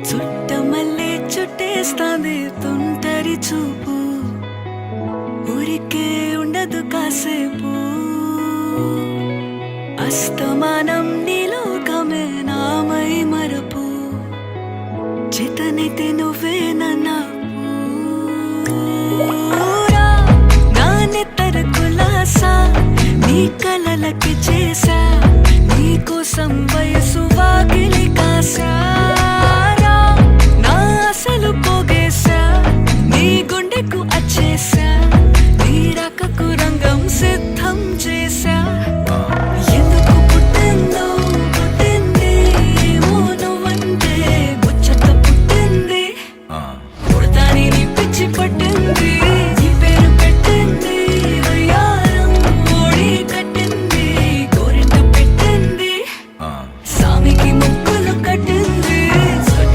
చుట్టమల్లే చుట్టేస్తాంది తుంటరి చూపు, ఊరికే ఉండదు కాసేపు. అస్తమానం నీలోకమే నామై మరపు, చేతనైతే నువ్వే నన్నా నానెత్తర కులాసా నీ కలలకి చేసా, నీ కోసం